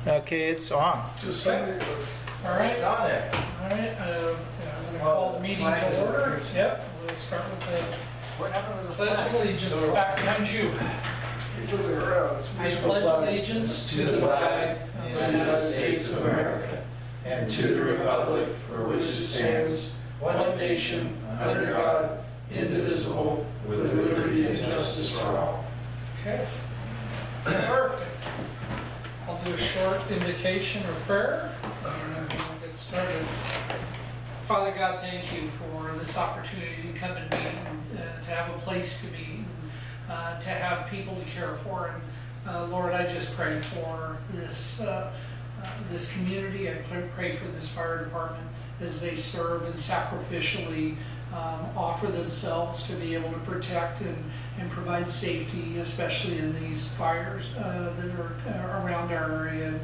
Okay, it's on. Just send it. All right, It's on there. all right, I'm gonna call the meeting to order. Yep, we'll start with the What happened to the pledge of allegiance, back behind you. Keep moving around. It's I peaceful pledge flags. allegiance to the flag of the United States of America and to the republic for which it stands, one nation, under God, indivisible, with liberty and justice for all. Okay, perfect. I'll do a short invocation or prayer, and then we'll get started. Father God, thank you for this opportunity to come and meet, to have a place to meet, to have people to care for. And Lord, I just pray for this this community. I pray for this fire department as they serve and sacrificially offer themselves to be able to protect and provide safety, especially in these fires that are around our area.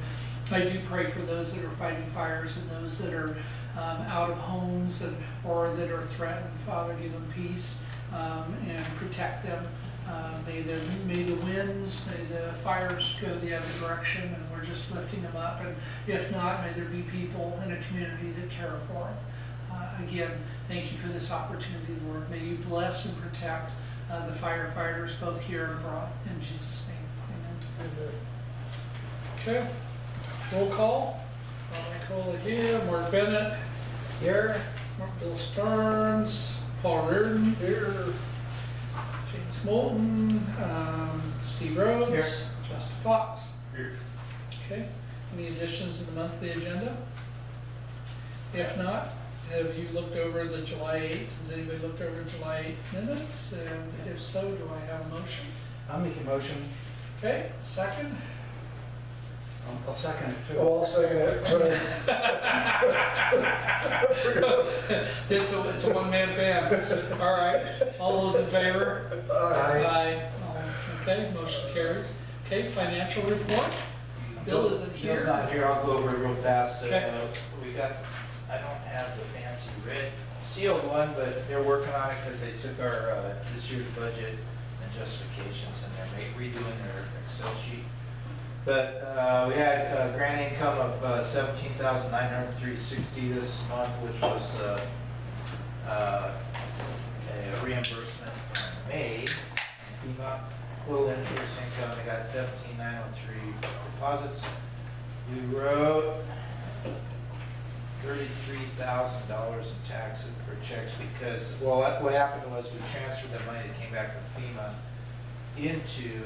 I do pray for those that are fighting fires and those that are out of homes or that are threatened. Father, give them peace and protect them. May the winds, may the fires go the other direction, and we're just lifting them up. And if not, may there be people in a community that care for them. Again, thank you for this opportunity, Lord. May you bless and protect the firefighters both here and abroad. In Jesus' name, amen. Okay, roll call. Nicola here, Mark Bennett here, Bill Stearns, Paul Reardon here, James Moulton, Steve Rhodes, Here. Justin Fox. Here. Okay, any additions to the monthly agenda? If not, have you looked over the July 8th? Has anybody looked over July 8th minutes? And if so, do I have a motion? I'll make a motion. Okay, second? I'll second it too. Oh, I'll second it. It's a one-man band. All right, all those in favor? Aye. Okay, motion carries. Okay, financial report. Bill isn't here. Bill's not here, I'll go over it real fast. Okay. We got, I don't have the fancy red sealed one, but they're working on it because they took our, this year's budget and justifications and they're redoing their Excel sheet. But we had grant income of $17,903.60 this month, which was a reimbursement from May. FEMA, little interest income, we got $17,903 deposits. We wrote $33,000 in taxes for checks because, well, what happened was we transferred the money that came back from FEMA into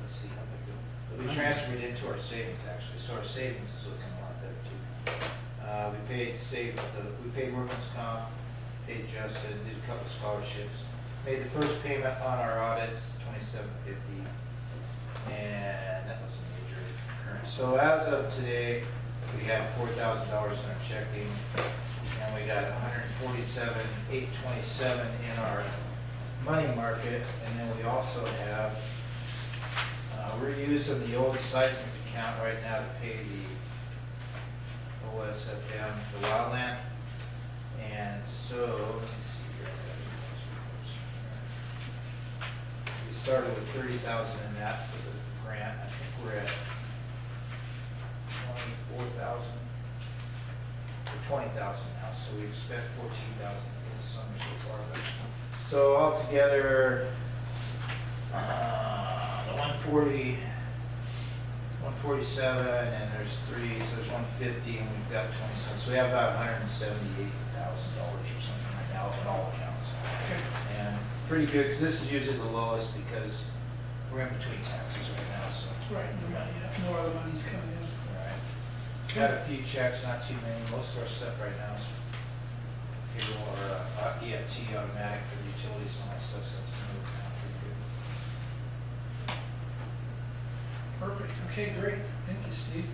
let's see how big we transferred it into our savings actually, so our savings is looking a lot better too. We paid workman's comp, paid Justin, did a couple scholarships, made the first payment on our audits, $27.50, and that was a major occurrence. So as of today, we had $4,000 in our checking, and we got $147,827 in our money market, and then we also have we're using the old seismic account right now to pay the OSFM, the wildland. And so, let me see here. We started with $30,000 in that for the grant. I think we're at $24,000 or $20,000 now. So we've spent $14,000 in the summer so far. So altogether, the 147, and there's 3, so there's 150, and we've got 27. So we have about $178,000 or something right now in all accounts. And pretty good, because this is usually the lowest because we're in between taxes right now. So Right, no other money's coming in. right. Got a few checks, not too many. Most of our stuff right now is payroll or EFT automatic for the utilities and all that stuff, so it's moving around pretty good. Perfect. Okay, great. Thank you, Steve.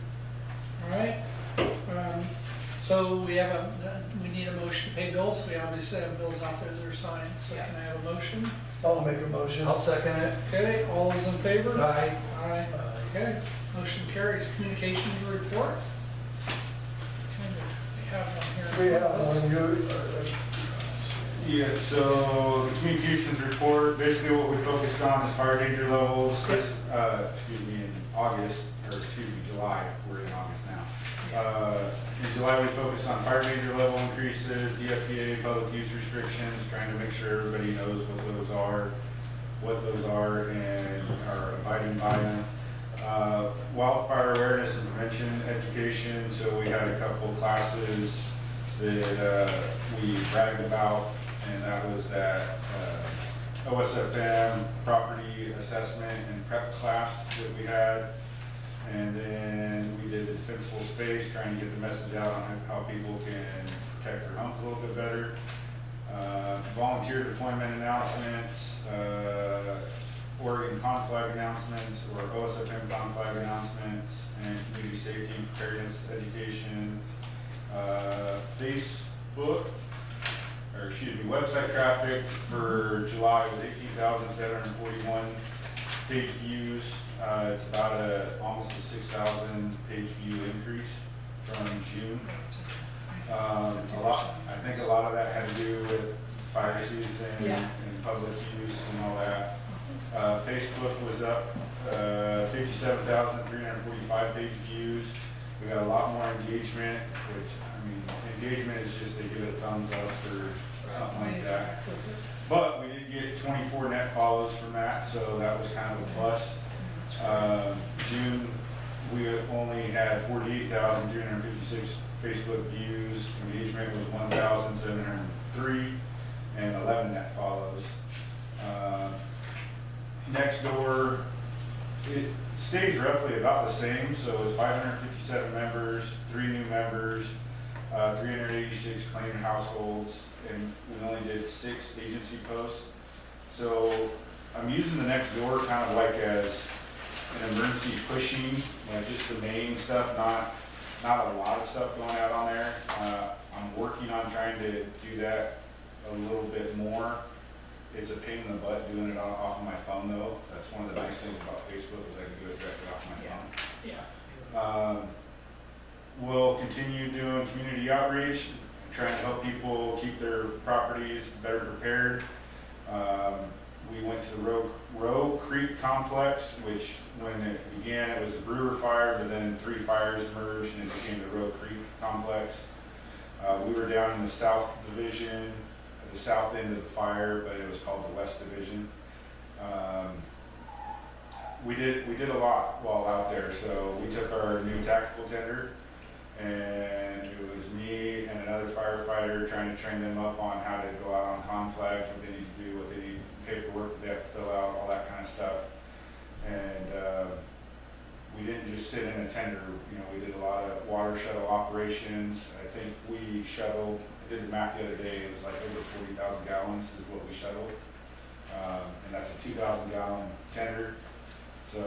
All right. So we need a motion to pay bills. We obviously have bills out there that are signed. So Yeah. can I have a motion? I'll make a motion. I'll second it. Okay, all those in favor? Aye. Aye. Okay, motion carries. Communications report. We have one here. We have one. Yeah, so the communications report, basically what we focused on is fire danger levels, excuse me, and August, or excuse me, July, we're in August now. In July, we focused on fire danger level increases, DFPA, public use restrictions, trying to make sure everybody knows what those are and are abiding by them. Wildfire awareness and prevention education, so we had a couple classes that we bragged about, and that was that OSFM property assessment and prep class that we had. And then we did the defensible space, trying to get the message out on how people can protect their homes a little bit better. Volunteer deployment announcements, Oregon conflag announcements, or OSFM conflag announcements, and community safety and preparedness education. Facebook, or excuse me, website traffic for July was 18,741 page views. It's about almost a 6,000 page view increase from June. I think a lot of that had to do with fire season and public use and all that. Facebook was up 57,345 page views. We got a lot more engagement, which, I mean, engagement is just they give it a thumbs up or something like that. But we did get 24 net follows from that, so that was kind of a plus. June, we only had 48,356 Facebook views. Engagement was 1,703 and 11 net follows. Next door, it stays roughly about the same, so it's 557 members, 3 new members, 386 claimed households, and we only did 6 agency posts. So I'm using the next door kind of like as an emergency pushing, like just the main stuff, not a lot of stuff going out on there. I'm working on trying to do that a little bit more. It's a pain in the butt doing it off of my phone though. That's one of the nice things about Facebook is I can do it directly off my phone. We'll continue doing community outreach, trying to help people keep their properties better prepared. We went to the Roe Creek Complex, which when it began, it was a brewer fire, but then 3 fires emerged and it became the Roe Creek Complex. We were down in the South Division, the south end of the fire, but it was called the West Division. We did a lot while out there. So we took our new tactical tender, and it was me and another firefighter trying to train them up on how to go out on conflags, what they need to do, what they need, paperwork that they have to fill out, all that kind of stuff. And we didn't just sit in a tender. You know, we did a lot of water shuttle operations. I think we shuttled, I did the math the other day, it was like over 40,000 gallons is what we shuttled. And that's a 2,000 gallon tender. So,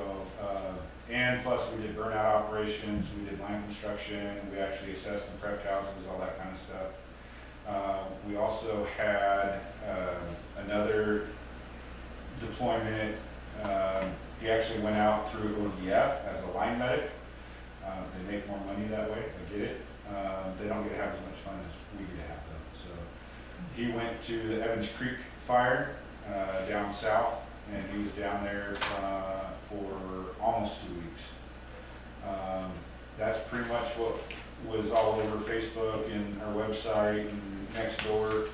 and plus we did burnout operations, we did line construction, we actually assessed and prepped houses, all that kind of stuff. We also had another deployment. He actually went out through ODF as a line medic. They make more money that way, I get it. They don't get to have as much fun as we get to have them. So he went to the Evans Creek fire down south, and he was down there for almost 2 weeks. That's pretty much what was all over Facebook and our website and next door.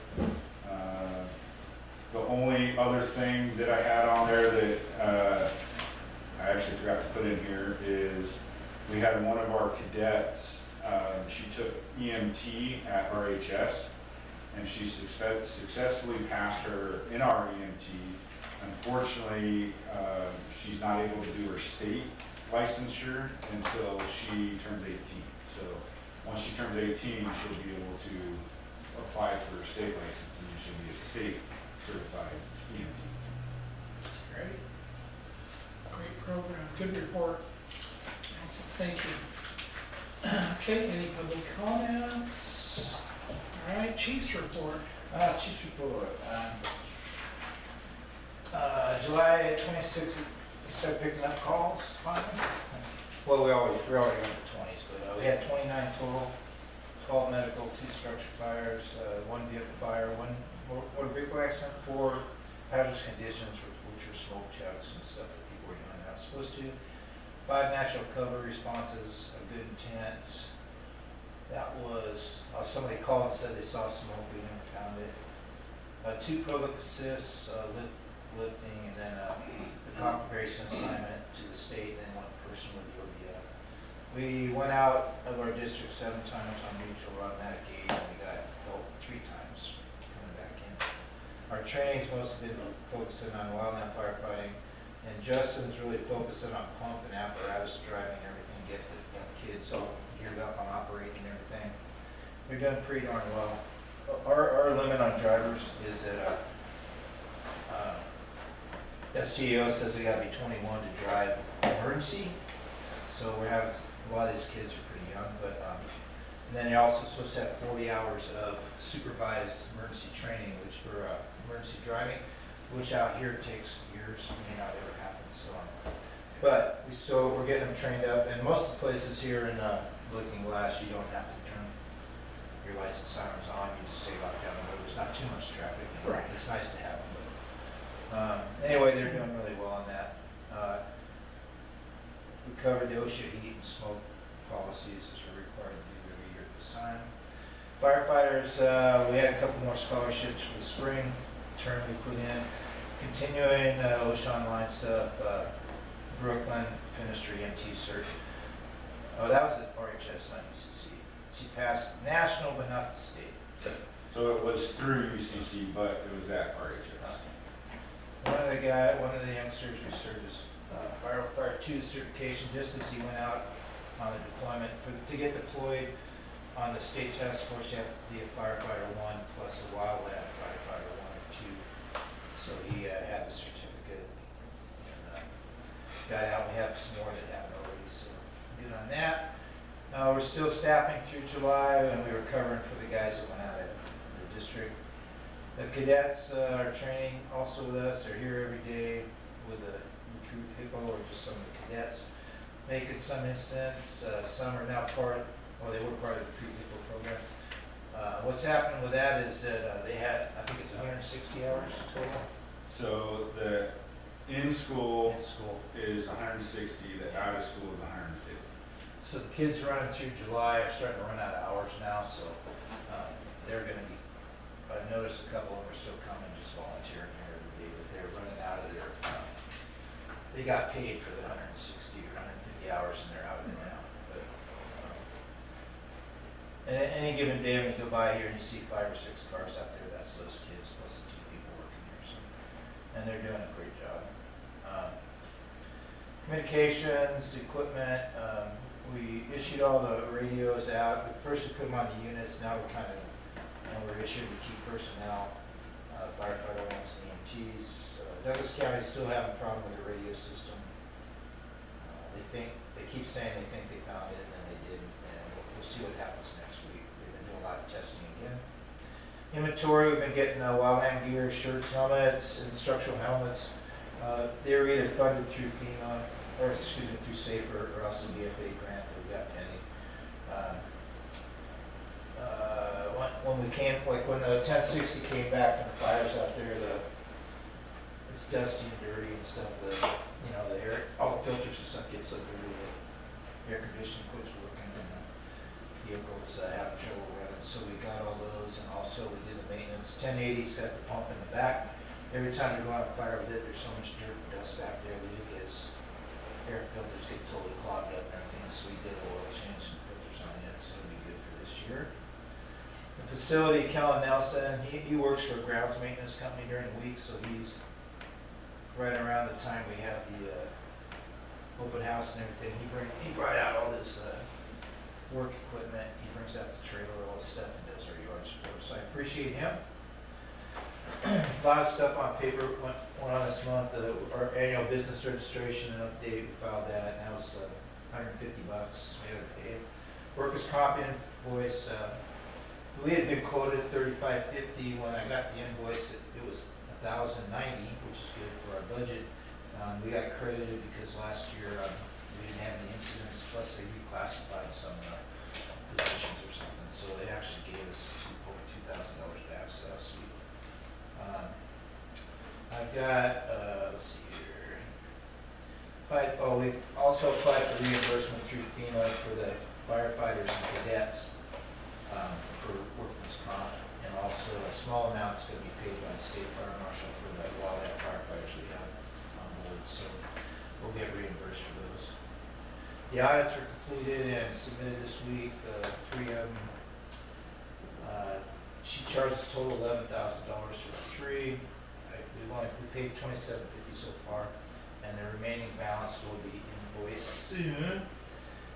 The only other thing that I had on there that I actually forgot to put in here is we had one of our cadets, she took EMT at RHS, and she successfully passed her in our EMT. Unfortunately, she's not able to do her state licensure until she turns 18. So once she turns 18, she'll be able to apply for her state license, and she'll be a state certified EMT. That's great. Great program. Good report. Awesome. Thank you. Okay, any public comments? All right, Chief's report. Chief's report. July 26th, we started picking up calls finally. Well, we already went to 20s, but we had 29 total, 12 medical, 2 structure fires, 1 vehicle fire, 1 motor vehicle accident, 4 hazardous conditions, which were smoke chucks and stuff that people were doing that not supposed to. 5 natural cover responses, a good intent. That was, somebody called and said they saw smoke, we never found it. 2 public assists, lifting, and then the confirmation assignment to the state, and then 1 person with the ODF. We went out of our district 7 times on mutual automatic aid, and we got help 3 times coming back in. Our training's mostly been focusing on wildland firefighting, and Justin's really focusing on pump and apparatus driving and everything, get the kids all geared up on operating and everything. We've done pretty darn well. Our limit on drivers is that STO says they gotta be 21 to drive emergency. So we're having, a lot of these kids are pretty young, but, and then you're also supposed to have 40 hours of supervised emergency training, which for emergency driving, which out here takes years, may not ever happen, so. But we're getting them trained up, and most of the places here in Lookingglass, you don't have to turn your lights and sirens on, you just take off down the road, there's not too much traffic. Right. It's nice to have them, but, anyway, they're doing really well on that. We covered the OSHA heat and smoke policies as we're required to do every year at this time. Firefighters, we had a couple more scholarships for the spring term we put in. Continuing OSHA online stuff, Brooklyn finished her EMT cert. Oh, that was at RHS, not UCC. She passed national, but not the state. So it was through UCC, but it was at RHS. One of the youngsters reserved his Fire 2 certification just as he went out on the deployment. To get deployed on the state task force, you have to be a firefighter 1 plus a wildland firefighter 1 or 2. So he had the certificate and got out. We have some more that haven't already, so good on that. We're still staffing through July, and we were covering for the guys that went out of the district. The cadets are training also with us. They're here every day with the recruit HIPPO or just some of the cadets. Making some instance, some are now they were part of the recruit HIPPO program. What's happening with that is that they had, I think it's 160 hours total. So the in-school In school. is 160, the out-of-school is 150. So the kids running through July are starting to run out of hours now, so they're going to be, I've noticed a couple of them are still coming, just volunteering here every day, but they're running out of their, they got paid for the 160 or 150 hours and they're out of it now. But, and any given day when you go by here and you see 5 or 6 cars out there, that's those kids plus the 2 people working here. So, and they're doing a great job. Communications, equipment, we issued all the radios out. First we put them on the units, now we're kind of, we're issuing the key personnel, firefighter 1s and EMTs. Douglas County still having a problem with the radio system. They keep saying they think they found it and then they didn't, and we'll see what happens next week. They've been doing a lot of testing again. Inventory, we've been getting wildland gear, shirts, helmets, instructional helmets. They were either funded through FEMA, or excuse me, through SAFER, or else the BFA grant that we got pending. When we came, like when the 1060 came back from the fires out there, it's dusty and dirty and stuff. The air, all the filters and stuff get so dirty that air conditioning quits working and the vehicles have trouble running. So we got all those, and also we did the maintenance. 1080's got the pump in the back. Every time you go on a fire with it, there's so much dirt and dust back there that it gets, air filters get totally clogged up and everything. So we did a oil change and filters on it. So it'll be good for this year. The facility, Kellen Nelson, he works for a grounds maintenance company during the week, so he's right around the time we have the open house and everything. He brought out all this work equipment. He brings out the trailer, all this stuff, and does our yards for us. So I appreciate him. A lot of stuff on paper went on this month. Our annual business registration and update, we filed that, and that was $150 we had to pay. Workers' comp invoice, we had been quoted $35.50. When I got the invoice, it was $1,090, which is good for our budget. We got credited because last year we didn't have any incidents, plus they reclassified some positions or something, so they actually gave us over $2,000 back, so that's sweet. I've got, let's see here. We also also applied for reimbursement through FEMA for the firefighters and cadets for workman's comp, and also a small amount is going to be paid by the state fire marshal for the wildland firefighters we have on board, so we'll get reimbursed for those. The audits are completed and submitted this week, three of them. She charges total $11,000 for the three. We paid $27.50 so far, and the remaining balance will be invoiced soon.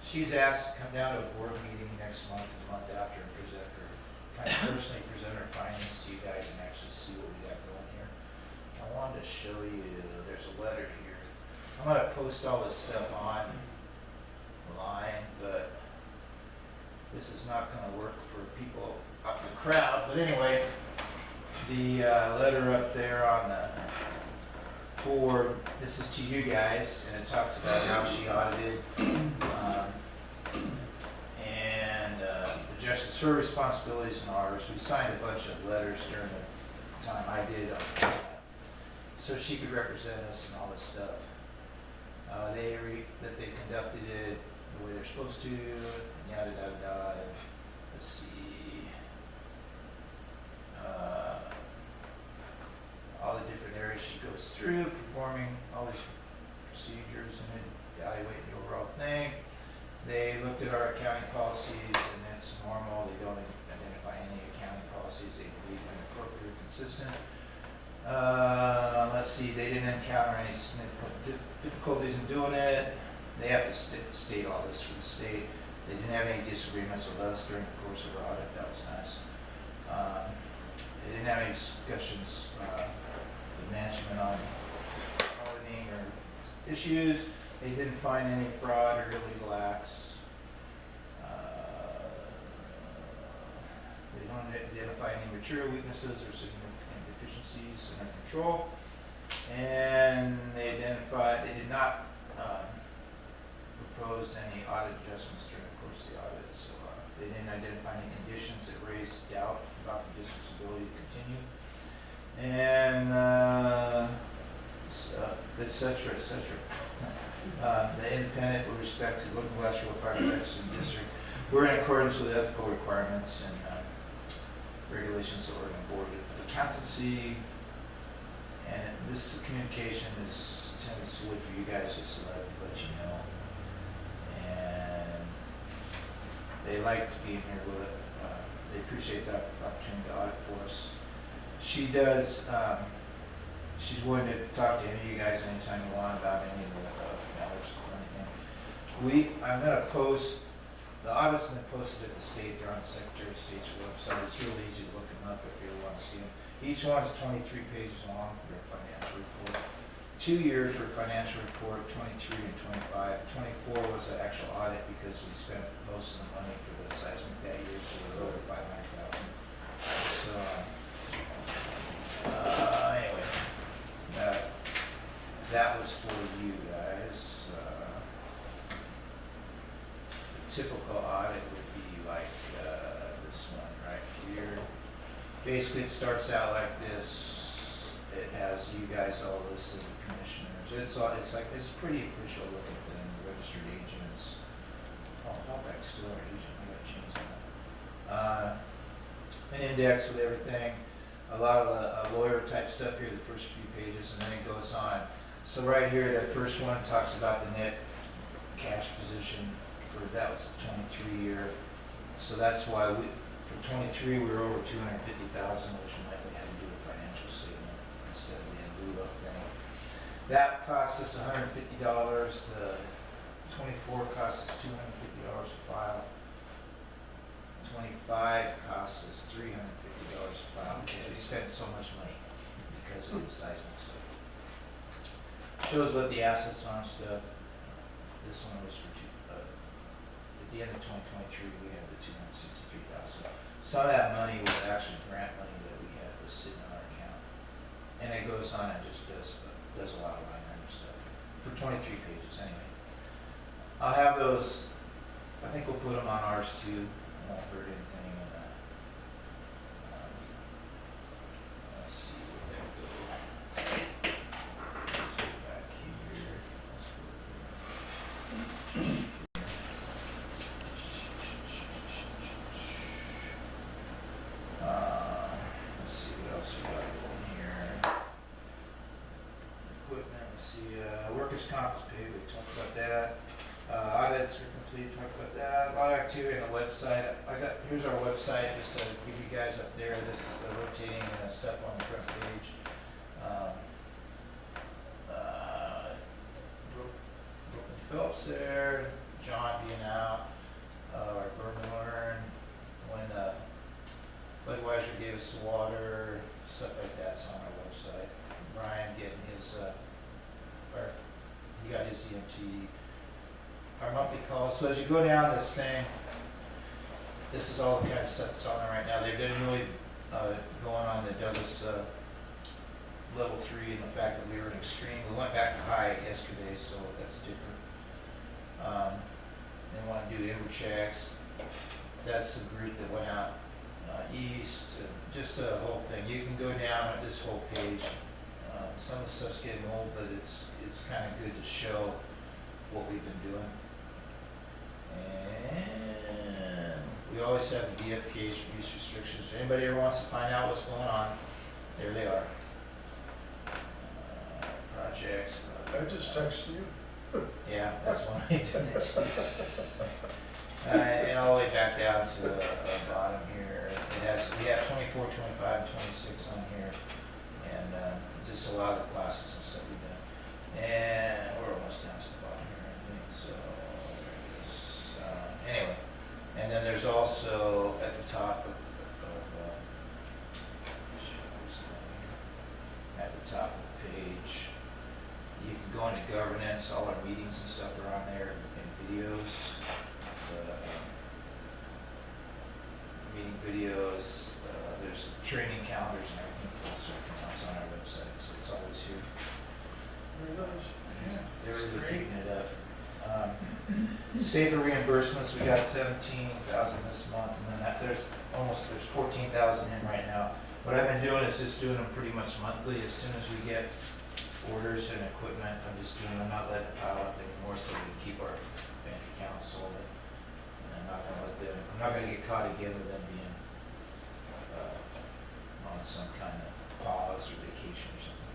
She's asked to come down to a board meeting next month and the month after and present her, kind of personally present her findings to you guys and actually see what we got going here. I wanted to show you, there's a letter here. I'm gonna post all this stuff online, but this is not gonna work for people up in the crowd. But anyway, the letter up there on the board, this is to you guys, and it talks about how she audited and adjusted her responsibilities and ours. We signed a bunch of letters during the time I did so she could represent us and all this stuff. That they conducted it the way they're supposed to, yada yada yada. Let's see. All the different areas she goes through, performing all these procedures and evaluating the overall thing. They looked at our accounting policies, and it's normal. They don't identify any accounting policies. They believe in appropriate, consistent. Let's see, they didn't encounter any significant difficulties in doing it. They have to state all this for the state. They didn't have any disagreements with us during the course of our audit. That was nice. They didn't have any discussions with management on auditing or issues. They didn't find any fraud or illegal acts. They don't identify any material weaknesses or significant deficiencies in our control. And they did not propose any audit adjustments during the course of the audit. So they didn't identify any conditions that raised doubt about the district's ability to continue. And et cetera, et cetera. The independent with respect to Lookingglass Rural Fire Protection District, we're in accordance with the ethical requirements and regulations of the Oregon Board of Accountancy. And this communication is intended solely for you guys, just to let you know. And they like to be in here with it. They appreciate the opportunity to audit for us. She does. She's willing to talk to any of you guys anytime you want about any of the matters or anything. I'm going to post, the audit's going to post it at the state. They're on the Secretary of State's website. It's really easy to look them up if you want to see them. Each one's 23 pages long, their financial report. 2 years for financial report, 23 and 25. 24 was the actual audit because we spent most of the money for the seismic that year, so we're over $500,000. So, anyway. That was for you guys. The typical audit would be like this one right here. Basically, it starts out like this. It has you guys all listed, the commissioners. It's a pretty official looking thing. Registered agents. Oh, Outback's still our agent. I gotta change that. An index with everything. A lot of lawyer type stuff here, the first few pages, and then it goes on. So right here, that first one talks about the net cash position for, that was 23 year. So that's why for 23 we were over 250,000, which meant we had to do a financial statement instead of the in lieu of thing. That cost us $150. The 24 cost us $250 to file. 25 costs us $350 to file because we spent so much money because of the seismic stuff. Shows what the assets are and stuff. This one was for at the end of 2023 we had the $263,000. Some of that money was actually grant money that we had was sitting on our account, and it goes on and just does a lot of line item stuff for 23 pages anyway. I'll have those. I think we'll put them on ours too. Won't hurt anything. And, let's see where they go. Let's go back here. that. Audits are complete, talked about that. A lot of activity on the website. Here's our website, just to give you guys up there. This is the rotating stuff on the front page. Brooklyn Phillips there, John being out, our burn barn, when Budweiser gave us the water, stuff like that's on our website. Brian getting his, he got his EMT. Our monthly calls. So as you go down this thing, this is all the kind of stuff that's on there right now. They've been really going on the Douglas level 3 and the fact that we were in extreme. We went back to high yesterday, so that's different. They want to do inward checks. That's the group that went out east. Just a whole thing. You can go down at this whole page. Some of the stuff's getting old, but it's kind of good to show what we've been doing. And we always have the DFPA's use restrictions. If anybody ever wants to find out what's going on, there they are. Projects. I just texted you. Yeah, that's one way to do it. And all the way back down to the bottom here. We have 24, 25, and 26 on here. And just a lot of the classes and stuff we've done. And we're almost down to the bottom here, I think. So there it is. Anyway, and then there's also at the top of the page, you can go into governance. All our meetings and stuff are on there, and videos. Meeting videos. There's training calendars and everything else on our website, so it's always here. Very nice. Yeah, they're really keeping it up. Safer reimbursements, we got 17,000 this month, and then there's 14,000 in right now. What I've been doing is just doing them pretty much monthly. As soon as we get orders and equipment, I'm not letting it pile up anymore, so we can keep our bank account solid. And I'm not gonna get caught again with them being on some kind of pause or vacation or something.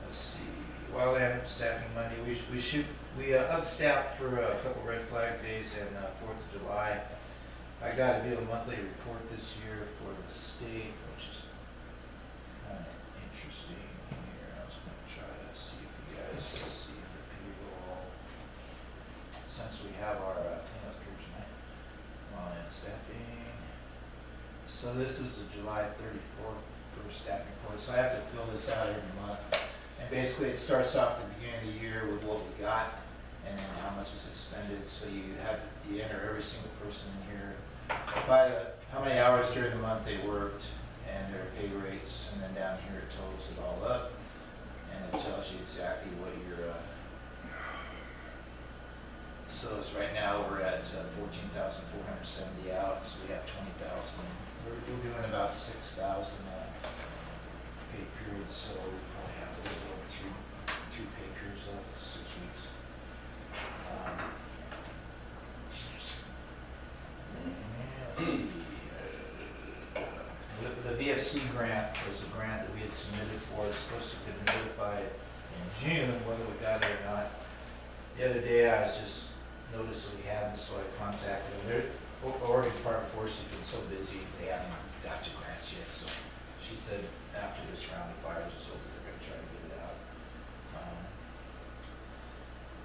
Let's see, wildland staffing Monday, we upstaffed for a couple red flag days and 4th of July. I got to do a monthly report this year for the state, which is kind of interesting here. I was going to try to see if you guys see the payroll, since we have our cleanup here tonight. Wildland staffing. So this is the July 34th for staffing report. So I have to fill this out every month. And basically it starts off at the beginning of the year with what we got and then how much is expended. So you enter every single person in here by how many hours during the month they worked and their pay rates, and then down here it totals it all up and it tells you exactly what your so it's right now we're at 14,470 out, so we have 20,000. We're doing about 6,000 pay periods, so we probably have a little over three pay periods left, 6 weeks. Let's see. The VFC grant was a grant that we had submitted for. It's supposed to have been notified in June, whether we got it or not. The other day I was just noticed that we hadn't, so I contacted them. Oregon Department of Forestry has been so busy, they haven't got to grants yet. So she said after this round of fires is over, they're going to try to get it out.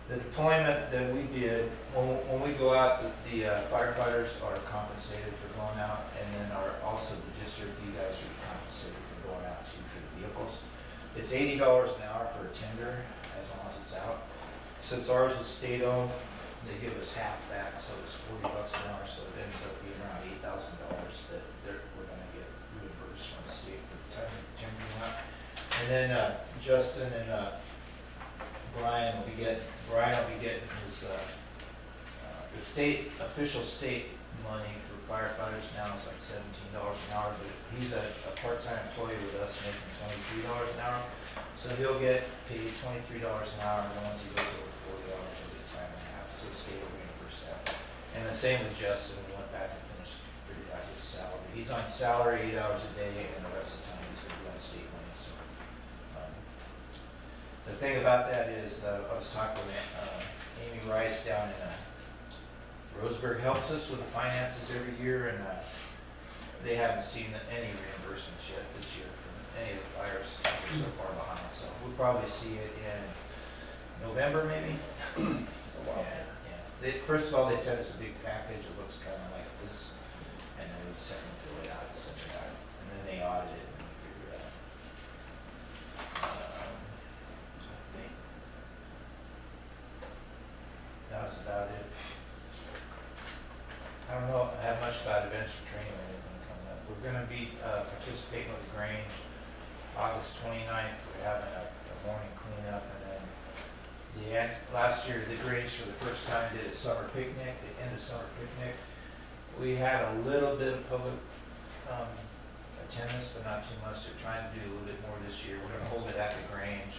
The deployment that we did, when we go out, the firefighters are compensated for going out, and then also the district, you guys are compensated for going out too for the vehicles. It's $80 an hour for a tender, as long as it's out. Since ours is state-owned, they give us half back, so it's $40 an hour, so it ends up being around $8,000 that we're going to get reimbursed from the state for the time tendering out. And then Justin and Brian will be getting his the state official state money for firefighters now is like $17 an hour, but he's a part-time employee with us making $23 an hour, so he'll get paid $23 an hour, and then once he goes over $40, he'll get time and a half, so the state will reimburse that. And the same with Justin. We went back and figured out his salary. He's on salary 8 hours a day, and the rest of the time he's going to be on state money. So The thing about that is, I was talking with Amy Rice down in Roseburg, helps us with the finances every year, and they haven't seen any reimbursements yet this year from any of the fires. We're so far behind, so we'll probably see it in November maybe. Yeah. First of all, they said it's a big package, it looks kind of like this, and then we just have to fill it out and send it out, and then they audit it and figure it out. So I think that was about it. I don't know, I have much about adventure training or anything coming up. We're gonna be participating with the Grange, August 29th. We're having a morning cleanup, and then last year, the Grange for the first time did a summer picnic, the end of summer picnic. We had a little bit of public attendance, but not too much. They're trying to do a little bit more this year. We're gonna hold it at the Grange.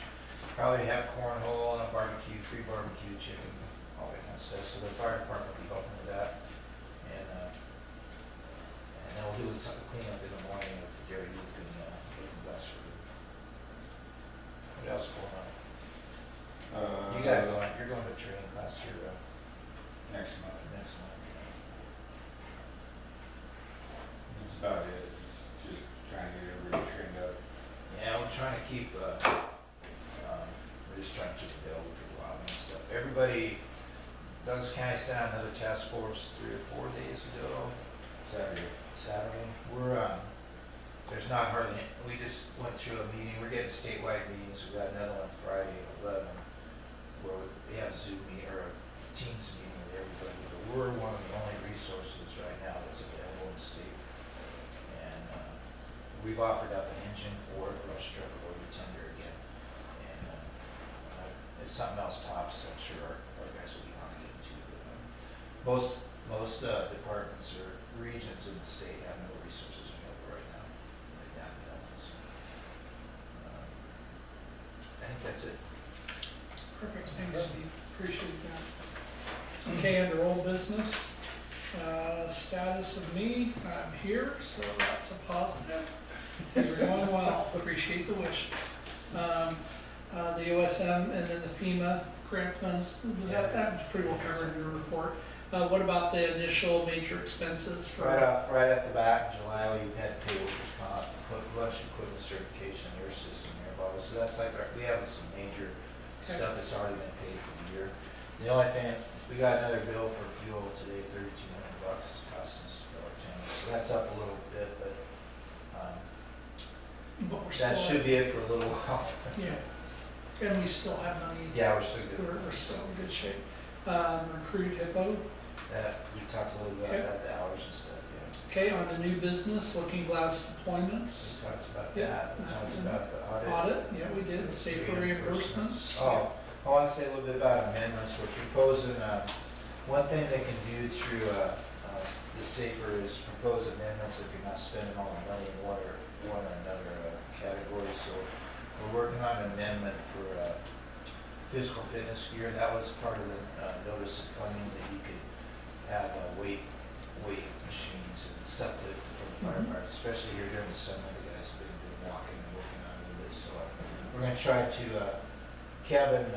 Probably have cornhole and a barbecue, free barbecue chicken, all that kind of stuff. So the fire department will be helping with that. And then we'll do some cleanup in the morning with Gary Luke and Lookingglass. What else going on? You gotta go on, you're going to training class here Next month. next month. That's about it. Just trying to get everybody trained up. Yeah, we're trying to keep, we're just trying to keep it available for a while and stuff. Everybody, Douglas County sent out another task force 3 or 4 days ago. Saturday. We're, there's not hardly, we just went through a meeting, we're getting statewide meetings, we got another one Friday at 11, where we have a Zoom meeting, or a Teams meeting with everybody, but we're one of the only resources right now that's available in the state. And, we've offered up an engine or a brush truck or a tender again. And, if something else pops, I'm sure our guys will be on it too. But, most departments or regions in the state have no resources available right now. Right down to that. So, I think that's it. Perfect, thanks, Steve, appreciate that. Okay, under old business, status of me, I'm here, so that's a positive. Things are going well, appreciate the wishes. The OSM and then the FEMA grant funds, that was pretty well covered in your report. What about the initial major expenses for? Right at the back, in July, we had to pay workers' comp, put a bunch of equipment certification in your system here, Bob. So that's like, we have some major stuff that's already been paid for the year. The only thing, we got another bill for fuel today, $3,200 is costing us $1.10. So that's up a little bit, but But we're that still, should be it for a little while. yeah, and we still have money. Yeah, we're still good. We're still in good shape. Recruit HIPPO. We talked a little bit Okay. about the hours and stuff, yeah. Okay, on to new business, Lookingglass deployments. We talked about Yeah. that, we talked about the audit. Audit, yeah, we did, safer reimbursements. Oh, I want to say a little bit about amendments. We're proposing, one thing they can do through the safer is propose amendments if you're not spending all the money in one or another category. So we're working on an amendment for physical fitness gear. That was part of the notice of funding, that you could have weight machines and stuff for the firefighters, especially here during the summer. The guys have been walking and working on a little bit. So we're going to try to, Kevin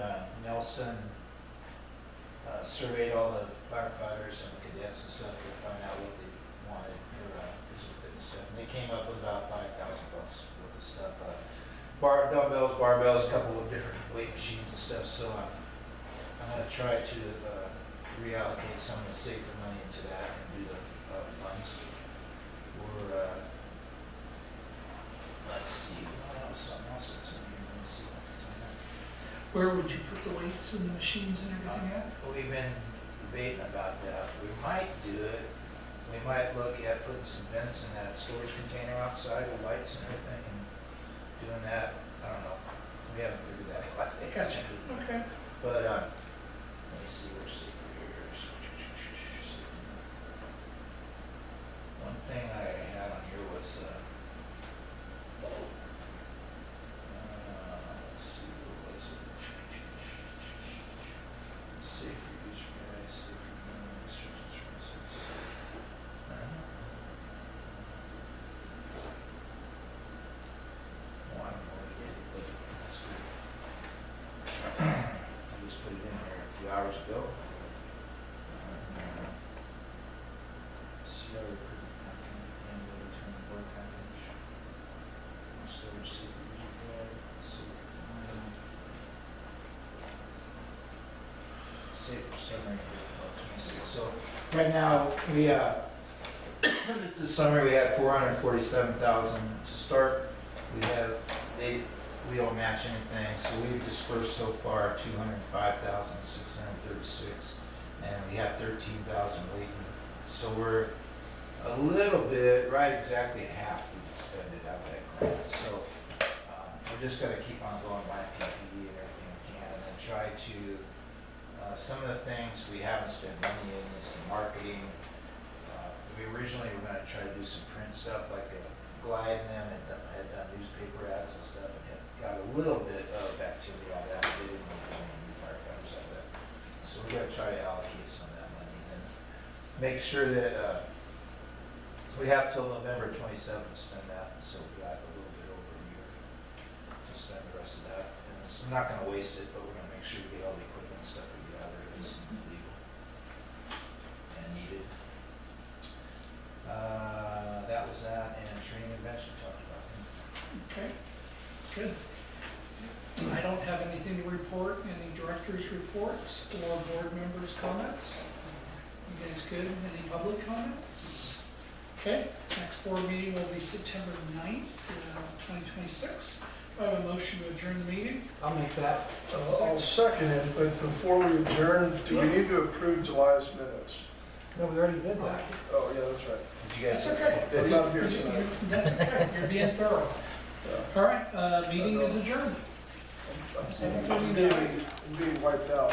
Nelson surveyed all the firefighters and the cadets and stuff to find out what they wanted for physical fitness stuff. And they came up with about $5,000 worth of stuff. Dumbbells, barbells, a couple of different weight machines and stuff. So I'm going to try to reallocate some of the safer money into that and do the funds. We're, let's see, something else that's in here. Let's see. Where would you put the weights and the machines and everything at? We've been debating about that. We might do it. We might look at putting some vents in that storage container outside with lights and everything and doing that. I don't know. We haven't figured that out. Gotcha, okay. But, let me see, where's safer here. One thing I had on here was, let's see, what was it? Safer use price, safer restrictions, process. Well, I don't know what it is, but that's good. ago. CR recruitment packet and the return board package. So receive user guide, save summary of 26. So right now, we, this is summary, we had 447,000 to start. We don't match anything, so we've dispersed so far 205,636, and we have 13,000 waiting. So we're a little bit, right exactly half we expended out of that grant. So we're just gonna keep on going, buy PPE and everything we can, and then try to, some of the things we haven't spent money in is the marketing. We originally were gonna try to do some print stuff, like Glide and them had done newspaper ads and stuff, and had got a little bit of activity on that. They didn't want to do any new firefighters out of that. So we're gonna try to allocate some of that money and make sure that, we have till November 27th to spend that, so we got a little bit over a year to spend the rest of that. And we're not gonna waste it, but we're gonna make sure we get all the equipment and stuff we get out there that's legal and needed. That was that, and training convention we talked about. Okay, good. I don't have anything to report, any director's reports or board members' comments. You guys good? Any public comments? Okay, next board meeting will be September 9th, 2026. Do I have a motion to adjourn the meeting? I'll make that. I'll second it, but before we adjourn, do we need to approve July's minutes? No, we already did that. Oh, yeah, that's right. Did you guys? That's okay. I'm not here tonight. That's okay, you're being thorough. Yeah. All right, meeting is adjourned. I'm being wiped out.